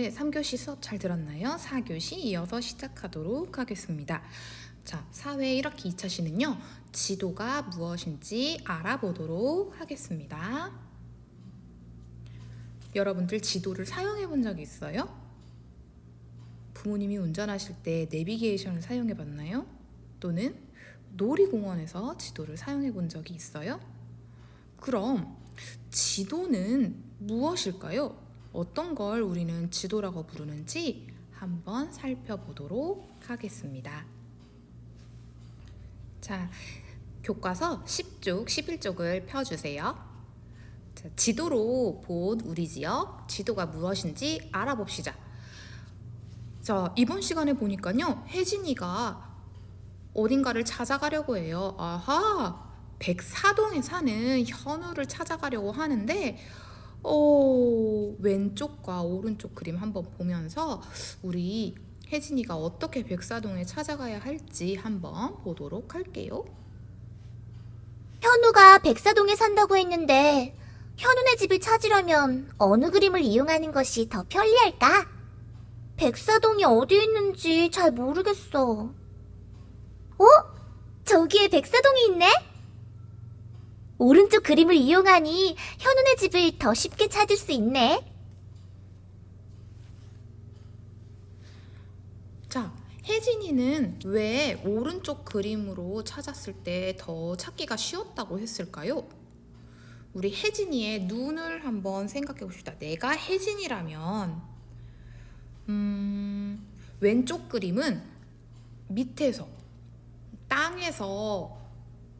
네, 3교시 수업 잘 들었나요? 4교시 이어서 시작하도록 하겠습니다. 자, 사회 1학기 2차 시는요, 지도가 무엇인지 알아보도록 하겠습니다. 여러분들 지도를 사용해 본 적이 있어요? 부모님이 운전하실 때 내비게이션을 사용해 봤나요? 또는 놀이공원에서 지도를 사용해 본 적이 있어요? 그럼 지도는 무엇일까요? 어떤 걸 우리는 지도라고 부르는지 한번 살펴보도록 하겠습니다. 자, 교과서 10쪽, 11쪽을 펴주세요. 자, 지도로 본 우리 지역, 지도가 무엇인지 알아봅시다. 자, 이번 시간에 보니까요, 혜진이가 어딘가를 찾아가려고 해요. 아하, 백사동에 사는 현우를 찾아가려고 하는데 왼쪽과 오른쪽 그림 한번 보면서 우리 혜진이가 어떻게 백사동에 찾아가야 할지 한번 보도록 할게요. 현우가 백사동에 산다고 했는데 현우네 집을 찾으려면 어느 그림을 이용하는 것이 더 편리할까? 백사동이 어디에 있는지 잘 모르겠어. 저기에 백사동이 있네? 오른쪽 그림을 이용하니 현우네 집을 더 쉽게 찾을 수 있네. 자, 혜진이는 왜 오른쪽 그림으로 찾았을 때 더 찾기가 쉬웠다고 했을까요? 우리 혜진이의 눈을 한번 생각해 봅시다. 내가 혜진이라면 왼쪽 그림은 밑에서 땅에서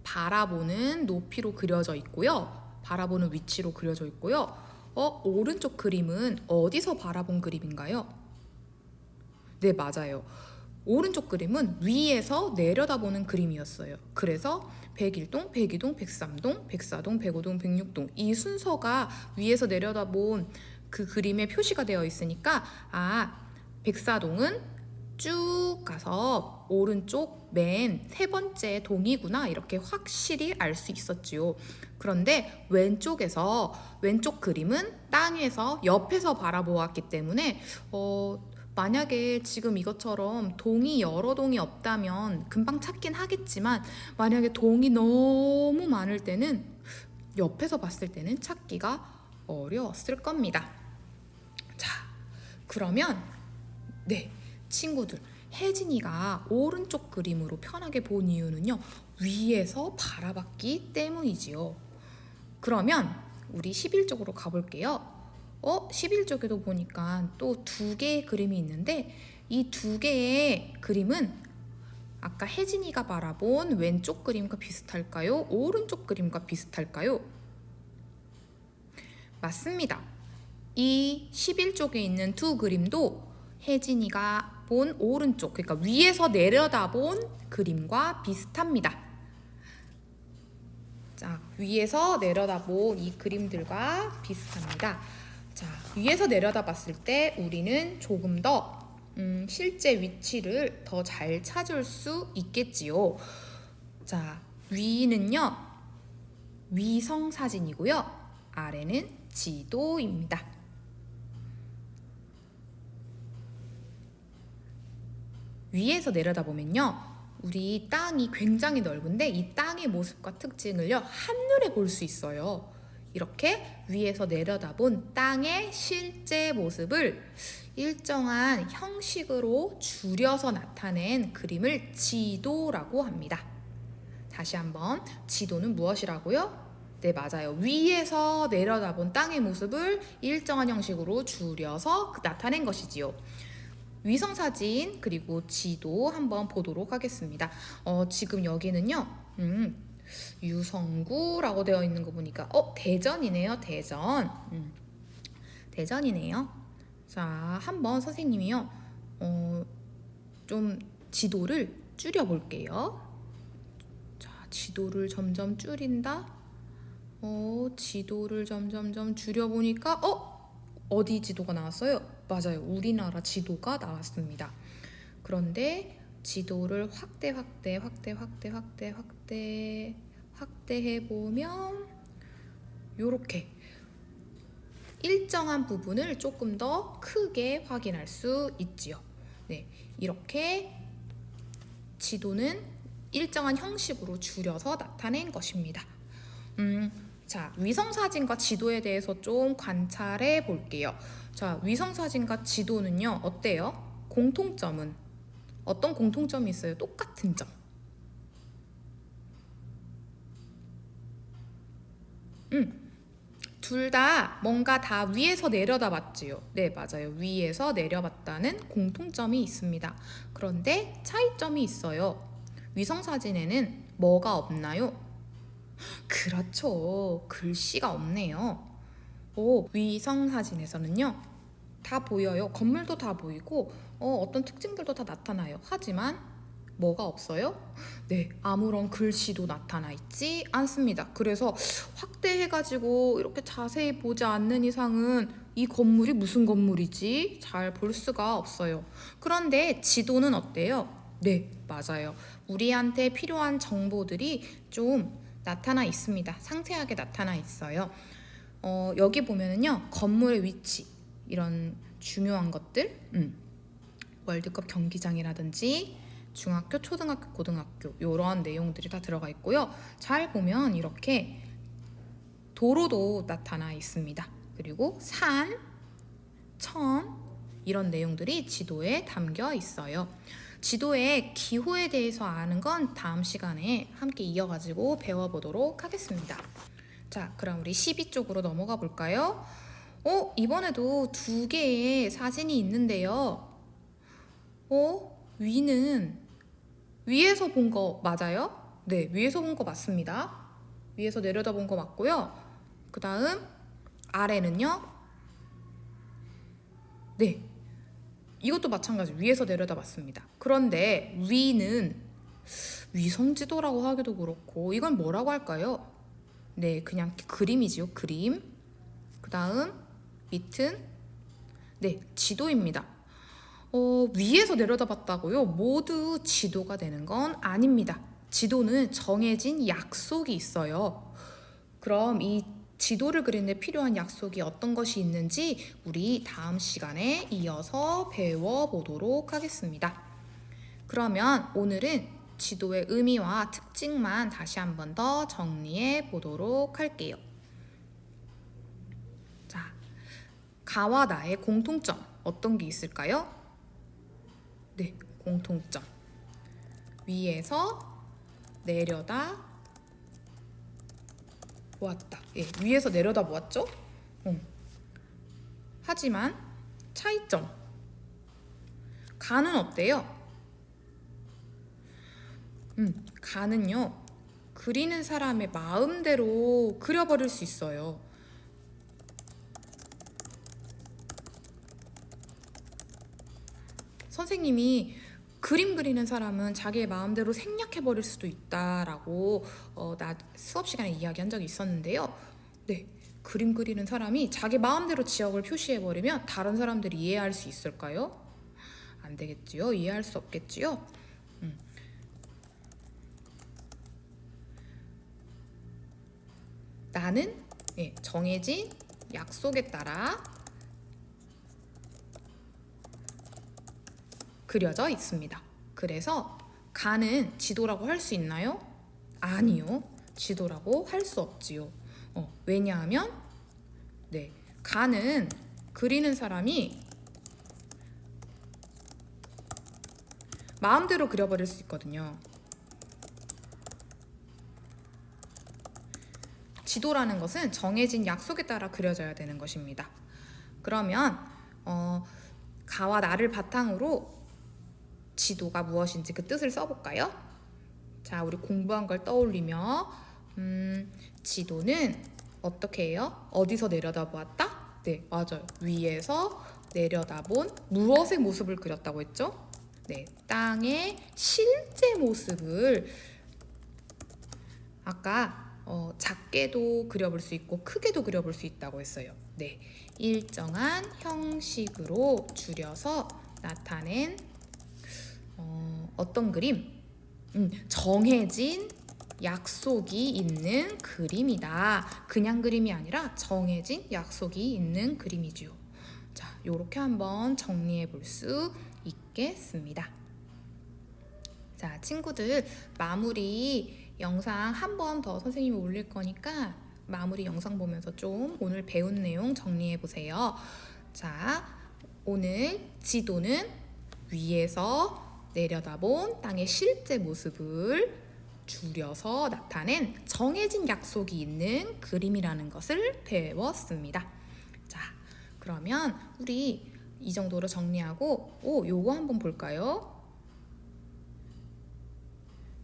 바라보는 높이로 그려져 있고요. 바라보는 위치로 그려져 있고요. 오른쪽 그림은 어디서 바라본 그림인가요? 네, 맞아요. 오른쪽 그림은 위에서 내려다보는 그림이었어요. 그래서 101동, 102동, 103동, 104동, 105동, 106동 이 순서가 위에서 내려다본 그 그림에 표시가 되어 있으니까 104동은 쭉 가서 오른쪽 맨 세 번째 동이구나 이렇게 확실히 알 수 있었지요. 그런데 왼쪽 그림은 땅에서 옆에서 바라보았기 때문에 만약에 지금 이것처럼 동이 여러 동이 없다면 금방 찾긴 하겠지만 만약에 동이 너무 많을 때는 옆에서 봤을 때는 찾기가 어려웠을 겁니다. 자, 그러면 네, 친구들, 혜진이가 오른쪽 그림으로 편하게 본 이유는요, 위에서 바라봤기 때문이지요. 그러면 우리 11쪽으로 가볼게요. 11쪽에도 보니까 또 두 개의 그림이 있는데 이 두 개의 그림은 아까 혜진이가 바라본 왼쪽 그림과 비슷할까요? 오른쪽 그림과 비슷할까요? 맞습니다. 이 11쪽에 있는 두 그림도 혜진이가 본 오른쪽, 그러니까 위에서 내려다본 그림과 비슷합니다. 자, 위에서 내려다본 이 그림들과 비슷합니다. 자, 위에서 내려다봤을 때 우리는 조금 더 실제 위치를 더 잘 찾을 수 있겠지요. 자, 위는요, 위성 사진이고요. 아래는 지도입니다. 위에서 내려다보면요, 우리 땅이 굉장히 넓은데 이 땅의 모습과 특징을요, 한눈에 볼 수 있어요. 이렇게 위에서 내려다본 땅의 실제 모습을 일정한 형식으로 줄여서 나타낸 그림을 지도라고 합니다. 다시 한번, 지도는 무엇이라고요? 네, 맞아요. 위에서 내려다본 땅의 모습을 일정한 형식으로 줄여서 나타낸 것이지요. 위성사진 그리고 지도 한번 보도록 하겠습니다. 지금 여기는요, 유성구라고 되어 있는 거 보니까 대전이네요. 대전. 대전이네요. 자, 한번 선생님이요, 좀 지도를 줄여 볼게요. 자, 지도를 점점 줄인다. 지도를 점점점 줄여 보니까 어디 지도가 나왔어요? 맞아요. 우리나라 지도가 나왔습니다. 그런데 지도를 확대해 보면 요렇게 일정한 부분을 조금 더 크게 확인할 수 있지요. 네, 이렇게 지도는 일정한 형식으로 줄여서 나타낸 것입니다. 자, 위성사진과 지도에 대해서 좀 관찰해 볼게요. 자, 위성사진과 지도는요, 어때요? 공통점은 어떤 공통점이 있어요? 똑같은 점. 둘 다 뭔가 다 위에서 내려다 봤지요. 네, 맞아요. 위에서 내려봤다는 공통점이 있습니다. 그런데 차이점이 있어요. 위성사진에는 뭐가 없나요? 그렇죠. 글씨가 없네요. 위성사진에서는요, 다 보여요. 건물도 다 보이고, 어떤 특징들도 다 나타나요. 하지만 뭐가 없어요? 네, 아무런 글씨도 나타나 있지 않습니다. 그래서 확대해가지고 이렇게 자세히 보지 않는 이상은 이 건물이 무슨 건물이지? 잘 볼 수가 없어요. 그런데 지도는 어때요? 네, 맞아요. 우리한테 필요한 정보들이 좀 나타나 있습니다. 상세하게 나타나 있어요. 여기 보면은요, 건물의 위치, 이런 중요한 것들, 월드컵 경기장이라든지 중학교, 초등학교, 고등학교 이런 내용들이 다 들어가 있고요. 잘 보면 이렇게 도로도 나타나 있습니다. 그리고 산, 천 이런 내용들이 지도에 담겨 있어요. 지도의 기호에 대해서 아는 건 다음 시간에 함께 이어가지고 배워보도록 하겠습니다. 자, 그럼 우리 12쪽으로 넘어가 볼까요? 이번에도 두 개의 사진이 있는데요. 위에서 본 거 맞아요? 네, 위에서 본 거 맞습니다. 위에서 내려다본 거 맞고요. 그 다음 아래는요. 네, 이것도 마찬가지 위에서 내려다봤습니다. 그런데 위는 위성지도라고 하기도 그렇고 이건 뭐라고 할까요? 네, 그냥 그림이지요. 그림. 그 다음 밑은 네, 지도입니다. 위에서 내려다봤다고요? 모두 지도가 되는 건 아닙니다. 지도는 정해진 약속이 있어요. 그럼 이 지도를 그리는데 필요한 약속이 어떤 것이 있는지 우리 다음 시간에 이어서 배워보도록 하겠습니다. 그러면 오늘은 지도의 의미와 특징만 다시 한 번 더 정리해 보도록 할게요. 자, 가와 나의 공통점 어떤 게 있을까요? 네, 공통점. 위에서 내려다 보았다. 예, 위에서 내려다 보았죠? 하지만 차이점. 가는 어때요? 가는요, 그리는 사람의 마음대로 그려버릴 수 있어요. 선생님이 그림 그리는 사람은 자기의 마음대로 생략해버릴 수도 있다라고 나 수업 시간에 이야기한 적이 있었는데요. 네, 그림 그리는 사람이 자기 마음대로 지역을 표시해버리면 다른 사람들이 이해할 수 있을까요? 안 되겠지요. 이해할 수 없겠지요. 나는 정해진 약속에 따라 그려져 있습니다. 그래서 가는 지도라고 할 수 있나요? 아니요. 지도라고 할 수 없지요. 왜냐하면 가는 그리는 사람이 마음대로 그려버릴 수 있거든요. 지도라는 것은 정해진 약속에 따라 그려져야 되는 것입니다. 그러면 가와 나를 바탕으로 지도가 무엇인지 그 뜻을 써볼까요? 자, 우리 공부한 걸 떠올리며 지도는 어떻게 해요? 어디서 내려다보았다? 네, 맞아요. 위에서 내려다본 무엇의 모습을 그렸다고 했죠? 네, 땅의 실제 모습을 아까 작게도 그려볼 수 있고 크게도 그려볼 수 있다고 했어요. 네, 일정한 형식으로 줄여서 나타낸 어떤 그림? 정해진 약속이 있는 그림이다. 그냥 그림이 아니라 정해진 약속이 있는 그림이죠. 자, 요렇게 한번 정리해 볼 수 있겠습니다. 자, 친구들, 마무리 영상 한 번 더 선생님이 올릴 거니까 마무리 영상 보면서 좀 오늘 배운 내용 정리해 보세요. 자, 오늘 지도는 위에서 내려다본 땅의 실제 모습을 줄여서 나타낸 정해진 약속이 있는 그림이라는 것을 배웠습니다. 자, 그러면 우리 이 정도로 정리하고 요거 한번 볼까요?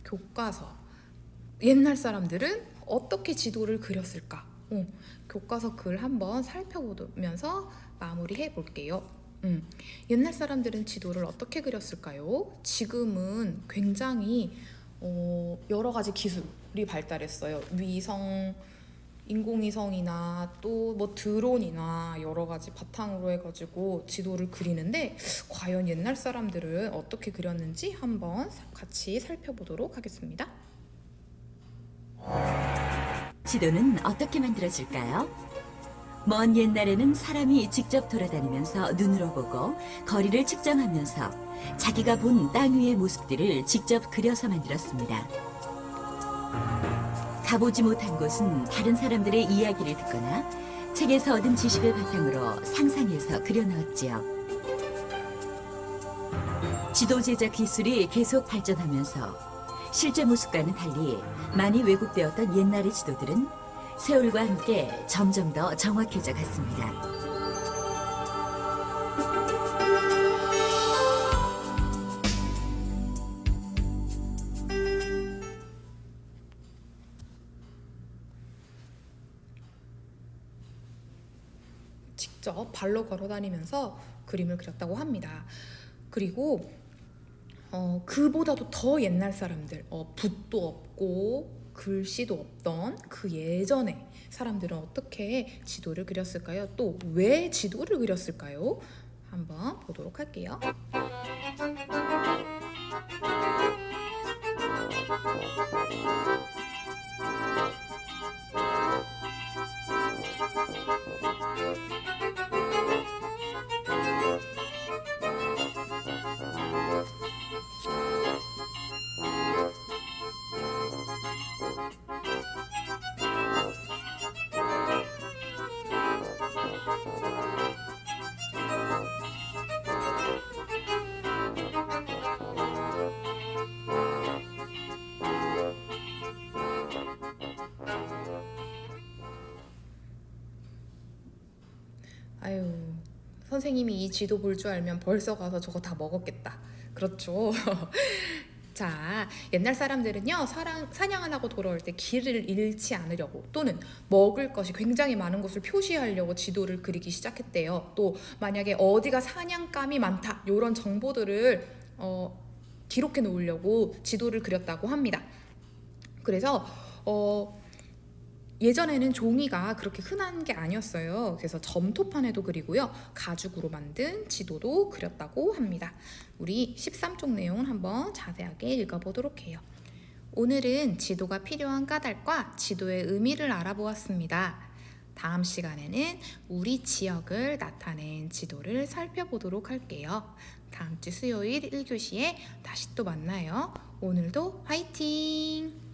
교과서. 옛날 사람들은 어떻게 지도를 그렸을까? 교과서 글 한번 살펴보면서 마무리해 볼게요. 옛날 사람들은 지도를 어떻게 그렸을까요? 지금은 굉장히 여러 가지 기술이 발달했어요. 위성, 인공위성이나 또 뭐 드론이나 여러 가지 바탕으로 해가지고 지도를 그리는데 과연 옛날 사람들은 어떻게 그렸는지 한번 같이 살펴보도록 하겠습니다. 지도는 어떻게 만들어질까요? 먼 옛날에는 사람이 직접 돌아다니면서 눈으로 보고 거리를 측정하면서 자기가 본 땅 위의 모습들을 직접 그려서 만들었습니다. 가보지 못한 곳은 다른 사람들의 이야기를 듣거나 책에서 얻은 지식을 바탕으로 상상해서 그려넣었지요. 지도 제작 기술이 계속 발전하면서 실제 모습과는 달리 많이 왜곡되었던 옛날의 지도들은 세월과 함께 점점 더 정확해져 갔습니다. 직접 발로 걸어 다니면서 그림을 그렸다고 합니다. 그리고 그보다도 더 옛날 사람들, 붓도 없고 글씨도 없던 그 예전에 사람들은 어떻게 지도를 그렸을까요? 또 왜 지도를 그렸을까요? 한번 보도록 할게요. 아유, 선생님이 이 지도 볼 줄 알면 벌써 가서 저거 다 먹었겠다. 그렇죠. 자, 옛날 사람들은요, 사냥을 하고 돌아올 때 길을 잃지 않으려고 또는 먹을 것이 굉장히 많은 곳을 표시하려고 지도를 그리기 시작했대요. 또 만약에 어디가 사냥감이 많다, 이런 정보들을 기록해 놓으려고 지도를 그렸다고 합니다. 그래서 예전에는 종이가 그렇게 흔한 게 아니었어요. 그래서 점토판에도 그리고요, 가죽으로 만든 지도도 그렸다고 합니다. 우리 13쪽 내용을 한번 자세하게 읽어보도록 해요. 오늘은 지도가 필요한 까닭과 지도의 의미를 알아보았습니다. 다음 시간에는 우리 지역을 나타낸 지도를 살펴보도록 할게요. 다음 주 수요일 1교시에 다시 또 만나요. 오늘도 화이팅!